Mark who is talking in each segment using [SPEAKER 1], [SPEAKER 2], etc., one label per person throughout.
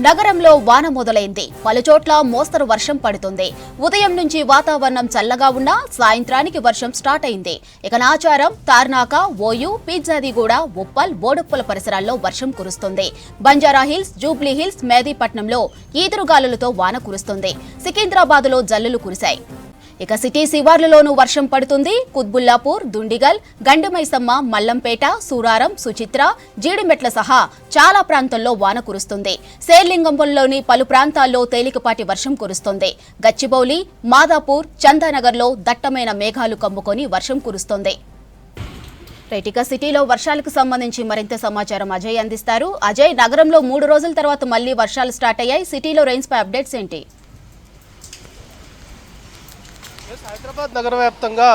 [SPEAKER 1] నగరంలో వాన మొదలైంది. పలుచోట్ల మోస్తరు వర్షం పడుతుంది. ఉదయం నుంచి వాతావరణం చల్లగా ఉన్నా సాయంత్రానికి వర్షం స్టార్ట్ అయింది. ఇక నాచారం, తార్నాక, ఓయూ, పిజ్జాదిగూడ, ఉప్పల్, బోడుప్పల పరిసరాల్లో వర్షం కురుస్తుంది. బంజారా హిల్స్, జూబ్లీ హిల్స్, మేదీపట్నంలో ఈదురుగాలులతో వాన కురుస్తుంది. సికింద్రాబాద్లో జల్లులు కురిశాయి. ఇక సిటీ శివార్లలోనూ వర్షం పడుతుంది. కుత్బుల్లాపూర్, దుండిగల్, గండిమైసమ్మ, మల్లంపేట, సూరారం, సుచిత్ర, జీడిమెట్ల సహా చాలా ప్రాంతాల్లో వాన కురుస్తుంది. శేర్లింగంపల్లిలోని పలు ప్రాంతాల్లో తేలికపాటి వర్షం కురుస్తుంది. గచ్చిబౌలి, మాదాపూర్, చందానగర్లో దట్టమైన మేఘాలు కమ్ముకొని వర్షం కురుస్తుంది. ఇక సిటీలో వర్షాలకు సంబంధించి మరింత సమాచారం అజయ్ అందిస్తారు. అజయ్, నగరంలో 3 రోజుల తర్వాత మళ్లీ వర్షాలు స్టార్ట్ అయ్యాయి. సిటీలో రెయిన్స్ పై అప్డేట్స్ ఏంటి?
[SPEAKER 2] హైదరాబాద్ నగర వ్యాప్తంగా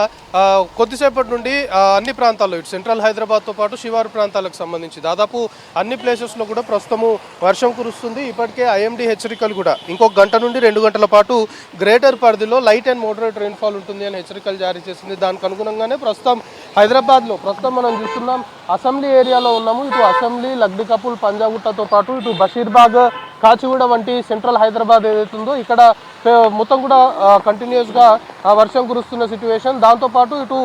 [SPEAKER 2] కొద్దిసేపటి నుండి అన్ని ప్రాంతాల్లో ఇటు సెంట్రల్ హైదరాబాద్తో పాటు శివారు ప్రాంతాలకు సంబంధించి దాదాపు అన్ని ప్లేసెస్లో కూడా ప్రస్తుతము వర్షం కురుస్తుంది. ఇప్పటికే ఐఎండీ హెచ్చరికలు కూడా ఇంకొక గంట నుండి 2 గంటల పాటు గ్రేటర్ పరిధిలో లైట్ అండ్ మోడరేట్ రెయిన్ఫాల్ ఉంటుంది అని హెచ్చరికలు జారీ చేసింది. దానికి అనుగుణంగానే హైదరాబాద్లో మనం చూస్తున్నాం, అసెంబ్లీ ఏరియాలో ఉన్నాము. ఇటు అసెంబ్లీ, లగ్డికపుల్, పంజాగుట్టతో పాటు ఇటు బషీర్బాగ్, కాచిగూడ వంటి సెంట్రల్ హైదరాబాద్ ఏదైతుందో ఇక్కడ మొత్తం కూడా కంటిన్యూస్గా వర్షం కురుస్తున్న సిచ్యువేషన్. దాంతోపాటు ఇటు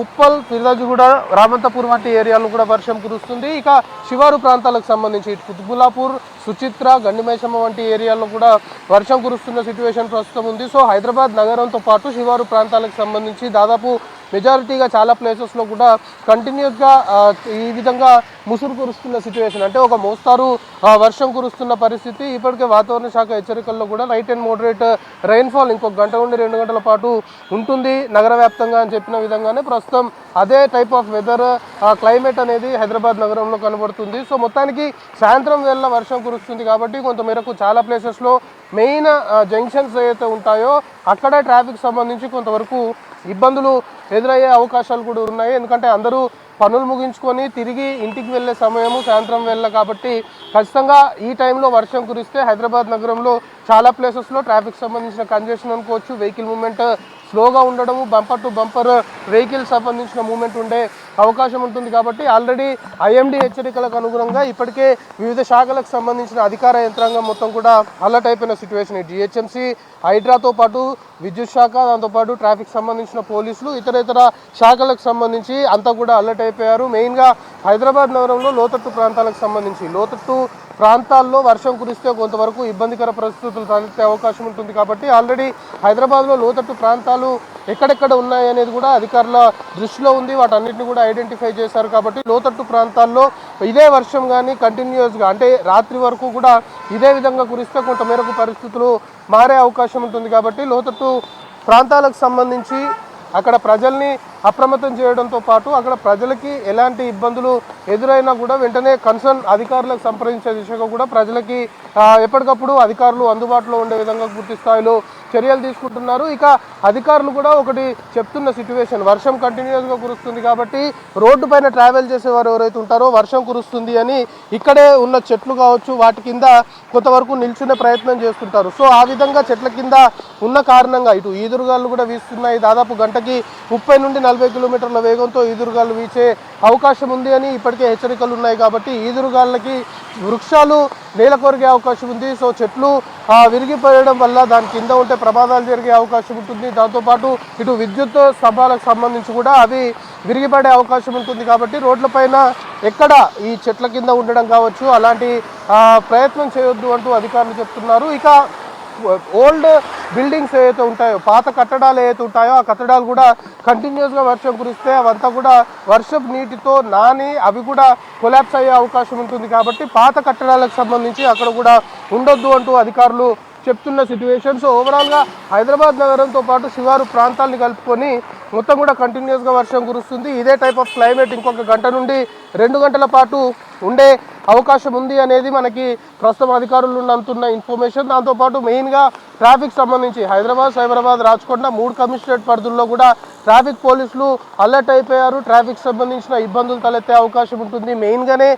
[SPEAKER 2] ఉప్పల్, ఫిర్జాదిగూడ, రామంతపూర్ వంటి ఏరియాలో కూడా వర్షం కురుస్తుంది. ఇక శివారు ప్రాంతాలకు సంబంధించి ఇటు కుతుబుల్లాపూర్, సుచిత్ర, గండిమైసమ్మ వంటి ఏరియాల్లో కూడా వర్షం కురుస్తున్న సిచ్యువేషన్ ప్రస్తుతం ఉంది. సో హైదరాబాద్ నగరంతో పాటు శివారు ప్రాంతాలకు సంబంధించి దాదాపు మెజారిటీగా చాలా ప్లేసెస్లో కూడా కంటిన్యూస్గా ఈ విధంగా ముసురు కురుస్తున్న సిచ్యువేషన్, అంటే ఒక మోస్తారు వర్షం కురుస్తున్న పరిస్థితి. ఇప్పటికే వాతావరణ శాఖ హెచ్చరికల్లో కూడా లైట్ అండ్ మోడరేట్ రెయిన్ఫాల్ ఇంకొక గంట నుండి 2 గంటల పాటు ఉంటుంది నగర వ్యాప్తంగా అని చెప్పిన విధంగానే ప్రస్తుతం అదే టైప్ ఆఫ్ వెదర్ క్లైమేట్ అనేది హైదరాబాద్ నగరంలో కనబడుతుంది. సో మొత్తానికి సాయంత్రం వేళ వర్షం కురుస్తుంది కాబట్టి కొంతమేరకు చాలా ప్లేసెస్లో మెయిన్ జంక్షన్స్ ఏవైతే ఉంటాయో అక్కడ ట్రాఫిక్ సంబంధించి కొంతవరకు ఇబ్బందులు ఎదురయ్యే అవకాశాలు కూడా ఉన్నాయి. ఎందుకంటే అందరూ పనులు ముగించుకొని తిరిగి ఇంటికి వెళ్ళే సమయము సాయంత్రం వేళ కాబట్టి ఖచ్చితంగా ఈ టైంలో వర్షం కురిస్తే హైదరాబాద్ నగరంలో చాలా ప్లేసెస్లో ట్రాఫిక్ సంబంధించిన కంజెషన్ అనుకోవచ్చు, వెహికల్ మూవ్మెంట్ స్లోగా ఉండడము, బంపర్ టు బంపర్ వెహికల్ సంబంధించిన మూవ్మెంట్ ఉండే అవకాశం ఉంటుంది. కాబట్టి ఆల్రెడీ ఐఎండీ హెచ్చరికలకు అనుగుణంగా ఇప్పటికే వివిధ శాఖలకు సంబంధించిన అధికార యంత్రాంగం మొత్తం కూడా అలర్ట్ అయిపోయిన సిచ్యువేషన్. జిహెచ్ఎంసీ, హైడ్రాతో పాటు విద్యుత్ శాఖ, దాంతోపాటు ట్రాఫిక్ సంబంధించిన పోలీసులు, ఇతర శాఖలకు సంబంధించి అంతా కూడా అలర్ట్ అయిపోయారు. మెయిన్గా హైదరాబాద్ నగరంలో లోతట్టు ప్రాంతాలకు సంబంధించి లోతట్టు ప్రాంతాల్లో వర్షం కురిస్తే కొంతవరకు ఇబ్బందికర పరిస్థితులు తలెత్తే అవకాశం ఉంటుంది. కాబట్టి ఆల్రెడీ హైదరాబాద్లో లోతట్టు ప్రాంతాలు ఎక్కడెక్కడ ఉన్నాయి అనేది కూడా అధికారుల దృష్టిలో ఉంది. వాటన్నిటిని కూడా ఐడెంటిఫై చేశారు. కాబట్టి లోతట్టు ప్రాంతాల్లో ఇదే వర్షం కానీ కంటిన్యూస్గా అంటే రాత్రి వరకు కూడా ఇదే విధంగా కురిస్తే కొంతమేరకు పరిస్థితులు మారే అవకాశం ఉంటుంది. కాబట్టి లోతట్టు ప్రాంతాలకు సంబంధించి అక్కడ ప్రజల్ని అప్రమత్తం చేయడంతో పాటు అక్కడ ప్రజలకి ఎలాంటి ఇబ్బందులు ఎదురైనా కూడా వెంటనే కన్సర్న్ అధికారులకు సంప్రదించే దిశగా కూడా ప్రజలకి ఎప్పటికప్పుడు అధికారులు అందుబాటులో ఉండే విధంగా పూర్తి స్థాయిలో చర్యలు తీసుకుంటున్నారు. ఇక అధికారులు కూడా ఒకటి చెప్తున్న సిచ్యువేషన్, వర్షం కంటిన్యూస్గా కురుస్తుంది కాబట్టి రోడ్డు పైన ట్రావెల్ చేసేవారు ఎవరైతే ఉంటారో వర్షం కురుస్తుంది అని ఇక్కడే ఉన్న చెట్లు కావచ్చు వాటి కింద కొంతవరకు నిల్చునే ప్రయత్నం చేస్తుంటారు. సో ఆ విధంగా చెట్ల కింద ఉన్న కారణంగా ఇటు ఈదురుగాలు కూడా వీస్తున్నాయి. దాదాపు గంటకి 30 నుండి 40 కిలోమీటర్ల వేగంతో ఈదురుగాలు వీచే అవకాశం ఉంది అని ఇప్పటికే హెచ్చరికలు ఉన్నాయి. కాబట్టి ఈదురుగాళ్ళకి వృక్షాలు నేల కొరిగే అవకాశం ఉంది. సో చెట్లు విరిగిపోయడం వల్ల దాని కింద ఉంటే ప్రమాదాలు జరిగే అవకాశం ఉంటుంది. దాంతోపాటు ఇటు విద్యుత్ స్తంభాలకు సంబంధించి కూడా అవి విరిగిపడే అవకాశం ఉంటుంది. కాబట్టి రోడ్లపైన ఎక్కడ ఈ చెట్ల కింద ఉండడం కావచ్చు అలాంటి ప్రయత్నం చేయొద్దు అంటూ అధికారులు చెప్తున్నారు. ఇక ఓల్డ్ బిల్డింగ్స్ ఏవైతే ఉంటాయో, పాత కట్టడాలు ఏవైతే ఉంటాయో ఆ కట్టడాలు కూడా కంటిన్యూస్గా వర్షం కురిస్తే అవంతా కూడా వర్షపు నీటితో నాని అవి కూడా కొలాప్స్ అయ్యే అవకాశం ఉంటుంది. కాబట్టి పాత కట్టడాలకు సంబంధించి అక్కడ కూడా ఉండొద్దు అంటూ అధికారులు చెప్తున్న సిచ్యువేషన్. సో ఓవరాల్గా హైదరాబాద్ నగరంతో పాటు శివారు ప్రాంతాలని కలుపుకొని మొత్తం కూడా కంటిన్యూస్గా వర్షం కురుస్తుంది. ఇదే టైప్ ఆఫ్ క్లైమేట్ ఇంకొక గంట నుండి 2 గంటల పాటు ఉండే అవకాశం ఉంది అనేది మనకి ప్రస్తుతం అధికారులు అందుతున్న ఇన్ఫర్మేషన్. దాంతోపాటు మెయిన్గా ట్రాఫిక్ సంబంధించి హైదరాబాద్, సైబరాబాద్, రాచకొండ 3 కమిషనరేట్ పరిధుల్లో కూడా ట్రాఫిక్ పోలీసులు అలర్ట్ అయిపోయారు. ట్రాఫిక్ సంబంధించిన ఇబ్బందులు తలెత్తే అవకాశం ఉంటుంది. మెయిన్గానే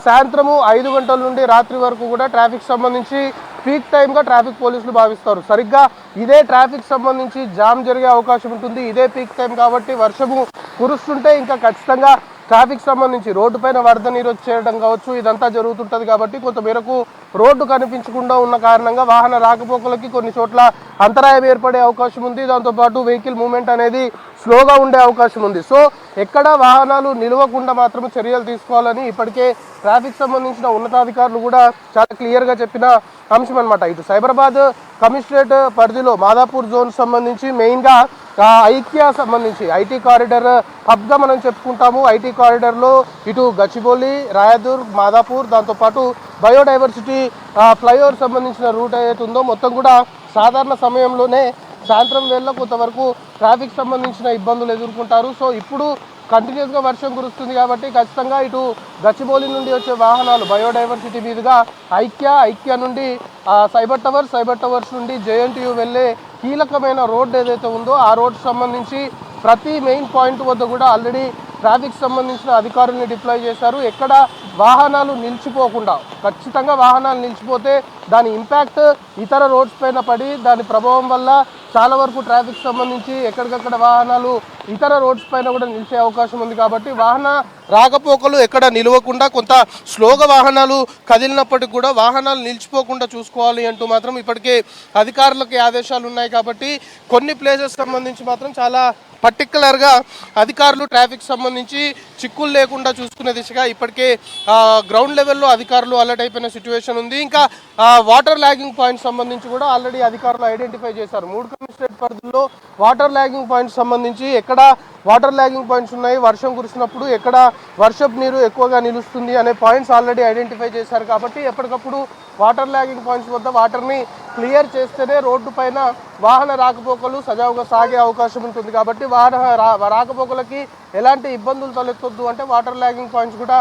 [SPEAKER 2] సాయంత్రము 5 గంటల నుండి రాత్రి వరకు కూడా ట్రాఫిక్ సంబంధించి పీక్ టైమ్గా ట్రాఫిక్ పోలీసులు భావిస్తారు. సరిగ్గా ఇదే ట్రాఫిక్ సంబంధించి జామ్ జరిగే అవకాశం ఉంటుంది. ఇదే పీక్ టైం కాబట్టి వర్షము కురుస్తుంటే ఇంకా ఖచ్చితంగా ట్రాఫిక్ సంబంధించి రోడ్డు పైన వరద నీరు వచ్చేయడం కావచ్చు, ఇదంతా జరుగుతుంటుంది కాబట్టి కొంతమేరకు రోడ్డు కనిపించకుండా ఉన్న కారణంగా వాహన రాకపోకలకి కొన్ని చోట్ల అంతరాయం ఏర్పడే అవకాశం ఉంది. దాంతోపాటు వెహికల్ మూవ్మెంట్ అనేది స్లోగా ఉండే అవకాశం ఉంది. సో ఎక్కడ వాహనాలు నిలవకుండా మాత్రం చర్యలు తీసుకోవాలని ఇప్పటికే ట్రాఫిక్ సంబంధించిన ఉన్నతాధికారులు కూడా చాలా క్లియర్గా చెప్పిన అంశం అనమాట. ఇటు సైబరాబాద్ కమిషనరేట్ పరిధిలో మాదాపూర్ జోన్ సంబంధించి మెయిన్గా ఐక్య సంబంధించి ఐటీ కారిడార్ హబ్గా మనం చెప్పుకుంటాము. ఐటీ కారిడార్లో ఇటు గచ్చిబౌలి, రాయదూర్, మాదాపూర్, దాంతోపాటు బయోడైవర్సిటీ ఫ్లైఓవర్ సంబంధించిన రూట్ ఏదైతే ఉందో మొత్తం కూడా సాధారణ సమయంలోనే సాయంత్రం వేళ కొంతవరకు ట్రాఫిక్ సంబంధించిన ఇబ్బందులు ఎదుర్కొంటారు. సో ఇప్పుడు కంటిన్యూస్గా వర్షం కురుస్తుంది కాబట్టి ఖచ్చితంగా ఇటు గచ్చిబౌలి నుండి వచ్చే వాహనాలు బయోడైవర్సిటీ మీదుగా ఐక్య నుండి సైబర్ టవర్స్ నుండి జేఎన్టీయూ వెళ్ళే కీలకమైన రోడ్డు ఏదైతే ఉందో ఆ రోడ్డు సంబంధించి ప్రతి మెయిన్ పాయింట్ వద్ద కూడా ఆల్రెడీ ట్రాఫిక్ సంబంధించిన అధికారుల్ని డిప్లాయ్ చేశారు. ఎక్కడ వాహనాలు నిలిచిపోకుండా, ఖచ్చితంగా వాహనాలు నిలిచిపోతే దాని ఇంపాక్ట్ ఇతర రోడ్స్ పైన పడి దాని ప్రభావం వల్ల చాలా వరకు ట్రాఫిక్ సంబంధించి ఎక్కడికక్కడ వాహనాలు ఇతర రోడ్స్ పైన కూడా నిలిచే అవకాశం ఉంది. కాబట్టి వాహన రాకపోకలు ఎక్కడ నిలవకుండా కొంత స్లోగా వాహనాలు కదిలినప్పటికీ కూడా వాహనాలు నిలిచిపోకుండా చూసుకోవాలి అంటూ మాత్రం ఇప్పటికే అధికారులకి ఆదేశాలు ఉన్నాయి. కాబట్టి కొన్ని ప్లేసెస్ సంబంధించి మాత్రం చాలా పర్టికులర్గా అధికారులు ట్రాఫిక్ సంబంధించి చిక్కులు లేకుండా చూసుకునే దిశగా ఇప్పటికే గ్రౌండ్ లెవెల్లో అధికారులు అలర్ట్ అయిపోయిన సిచ్యువేషన్ ఉంది. ఇంకా వాటర్ ల్యాగింగ్ పాయింట్స్ సంబంధించి కూడా ఆల్రెడీ అధికారులు ఐడెంటిఫై చేశారు. 3 కమిషనరేట్ పరిధుల్లో వాటర్ ల్యాగింగ్ పాయింట్స్ సంబంధించి ఎక్కడ వాటర్ ల్యాగింగ్ పాయింట్స్ ఉన్నాయి, వర్షం కురిసినప్పుడు ఎక్కడ వర్షపు నీరు ఎక్కువగా నిలుస్తుంది అనే పాయింట్స్ ఆల్రెడీ ఐడెంటిఫై చేశారు. కాబట్టి ఎప్పటికప్పుడు వాటర్ ల్యాగింగ్ పాయింట్స్ వద్ద వాటర్ని క్లియర్ చేస్తేనే రోడ్డు పైన వాహన రాకపోకలు సజావుగా సాగే అవకాశం ఉంటుంది. కాబట్టి వాహన రాకపోకలకి ఎలాంటి ఇబ్బందులు తలెత్తొద్దు అంటే వాటర్ ల్యాగింగ్ పాయింట్స్ కూడా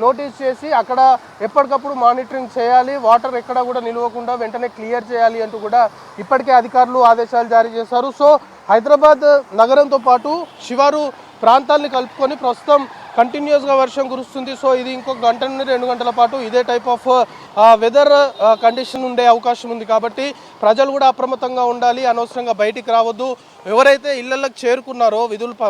[SPEAKER 2] నోటీస్ చేసి అక్కడ ఎప్పటికప్పుడు మానిటరింగ్ చేయాలి, వాటర్ ఎక్కడ కూడా నిలవకుండా వెంటనే క్లియర్ చేయాలి అంటూ కూడా ఇప్పటికే అధికారులు ఆదేశాలు జారీ చేశారు. సో హైదరాబాద్ నగరంతో పాటు శివారు ప్రాంతాన్ని కలుపుకొని ప్రస్తుతం కంటిన్యూస్గా వర్షం కురుస్తుంది. సో ఇది ఇంకొక గంట నుండి 2 గంటల పాటు ఇదే టైప్ ఆఫ్ వెదర్ కండిషన్ ఉండే అవకాశం ఉంది. కాబట్టి ప్రజలు కూడా అప్రమత్తంగా ఉండాలి, అనవసరంగా బయటికి రావద్దు. ఎవరైతే ఇళ్లలోకి చేరుకున్నారో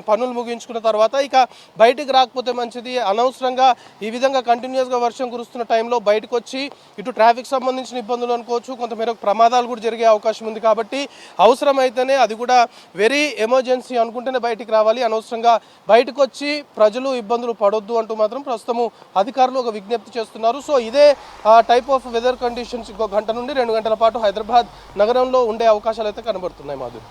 [SPEAKER 2] పనులు ముగించుకున్న తర్వాత ఇక బయటికి రాకపోతే మంచిది. అనవసరంగా ఈ విధంగా కంటిన్యూస్గా వర్షం కురుస్తున్న టైంలో బయటకు వచ్చి ఇటు ట్రాఫిక్ సంబంధించిన ఇబ్బందులు అనుకోవచ్చు, కొంతమేరకు ప్రమాదాలు కూడా జరిగే అవకాశం ఉంది. కాబట్టి అవసరమైతేనే, అది కూడా వెరీ ఎమర్జెన్సీ అనుకుంటేనే బయటికి రావాలి. అనవసరంగా బయటకు వచ్చి ప్రజలు ఇబ్బందులు పడొద్దు అంటూ మాత్రం ప్రస్తుతము అధికారులు ఒక విజ్ఞప్తి చేస్తున్నారు. సో ఇదే టైప్ ఆఫ్ వెదర్ కండిషన్స్ ఇంకో గంట నుండి 2 గంటల పాటు హైదరాబాద్ నగరంలో ఉండే అవకాశాలు అయితే కనబడుతున్నాయి. మాధురి.